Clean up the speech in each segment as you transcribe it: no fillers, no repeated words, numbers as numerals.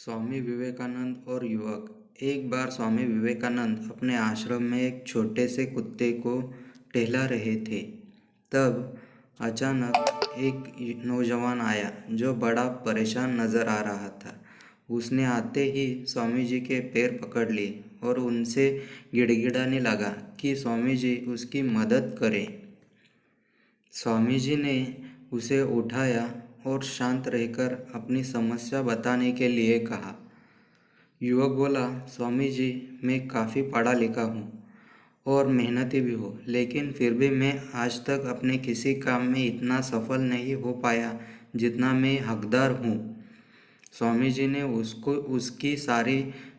स्वामी विवेकानंद और युवक। एक बार स्वामी विवेकानंद अपने आश्रम में एक छोटे से कुत्ते को टहला रहे थे। तब अचानक एक नौजवान आया जो बड़ा परेशान नजर आ रहा था। उसने आते ही स्वामी जी के पैर पकड़ लिए और उनसे गिड़गिड़ाने लगा कि स्वामी जी उसकी मदद करें। स्वामी जी ने उसे उठाया और शांत रहकर अपनी समस्या बताने के लिए कहा। युवक बोला, स्वामी जी, मैं काफ़ी पढ़ा लिखा हूँ और मेहनती भी हूँ, लेकिन फिर भी मैं आज तक अपने किसी काम में इतना सफल नहीं हो पाया जितना मैं हकदार हूँ। स्वामी जी ने उसकी सारी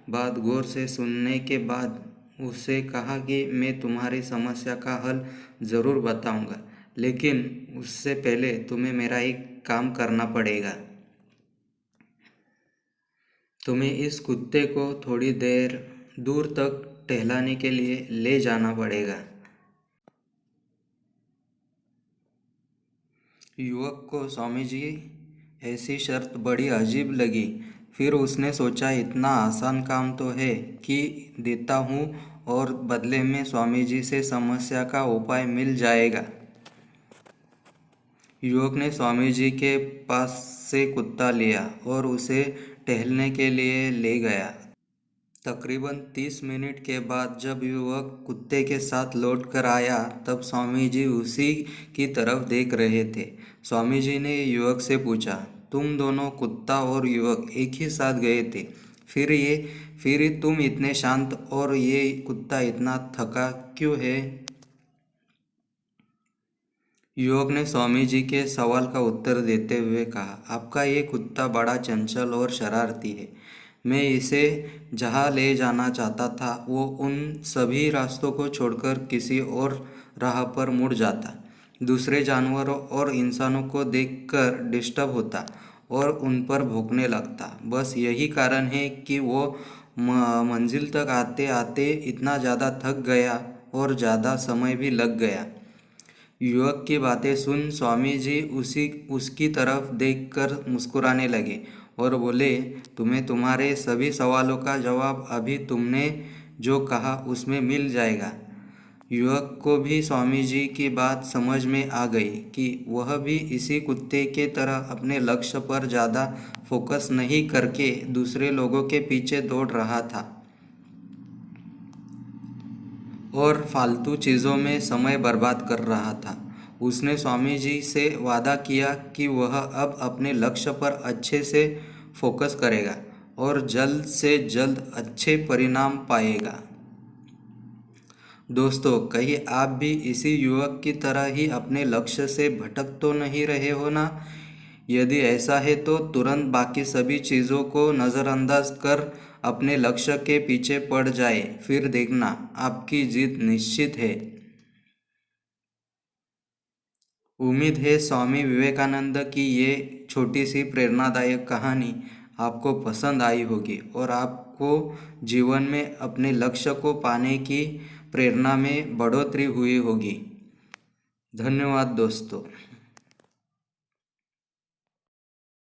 बात गौर से सुनने के बाद उससे कहा कि मैं तुम्हारी समस्या का हल ज़रूर बताऊंगा, लेकिन उससे पहले तुम्हें मेरा एक काम करना पड़ेगा। तुम्हें इस कुत्ते को थोड़ी देर दूर तक टहलाने के लिए ले जाना पड़ेगा। युवक को स्वामी जी ऐसी शर्त बड़ी अजीब लगी। फिर उसने सोचा, इतना आसान काम तो है कि देता हूँ और बदले में स्वामी जी से समस्या का उपाय मिल जाएगा। युवक ने स्वामी जी के पास से कुत्ता लिया और उसे टहलने के लिए ले गया। तकरीबन 30 मिनट के बाद जब युवक कुत्ते के साथ लौट कर आया, तब स्वामी जी उसी की तरफ देख रहे थे। स्वामी जी ने युवक से पूछा, तुम दोनों, कुत्ता और युवक, एक ही साथ गए थे? फिर तुम इतने शांत और ये कुत्ता इतना थका क्यों है? युवक ने स्वामी जी के सवाल का उत्तर देते हुए कहा, आपका ये कुत्ता बड़ा चंचल और शरारती है। मैं इसे जहाँ ले जाना चाहता था वो उन सभी रास्तों को छोड़कर किसी और राह पर मुड़ जाता, दूसरे जानवरों और इंसानों को देखकर डिस्टर्ब होता और उन पर भौंकने लगता। बस यही कारण है कि वो मंजिल तक आते आते इतना ज़्यादा थक गया और ज़्यादा समय भी लग गया। युवक की बातें सुन स्वामी जी उसकी तरफ देखकर मुस्कुराने लगे और बोले, तुम्हें तुम्हारे सभी सवालों का जवाब अभी तुमने जो कहा उसमें मिल जाएगा। युवक को भी स्वामी जी की बात समझ में आ गई कि वह भी इसी कुत्ते के तरह अपने लक्ष्य पर ज़्यादा फोकस नहीं करके दूसरे लोगों के पीछे दौड़ रहा था और फालतू चीज़ों में समय बर्बाद कर रहा था। उसने स्वामी जी से वादा किया कि वह अब अपने लक्ष्य पर अच्छे से फोकस करेगा और जल्द से जल्द अच्छे परिणाम पाएगा। दोस्तों, कहीं आप भी इसी युवक की तरह ही अपने लक्ष्य से भटक तो नहीं रहे हो ना? यदि ऐसा है तो तुरंत बाकी सभी चीज़ों को नज़रअंदाज कर अपने लक्ष्य के पीछे पड़ जाए, फिर देखना आपकी जीत निश्चित है। उम्मीद है स्वामी विवेकानंद की ये छोटी सी प्रेरणादायक कहानी आपको पसंद आई होगी और आपको जीवन में अपने लक्ष्य को पाने की प्रेरणा में बढ़ोतरी हुई होगी। धन्यवाद दोस्तों।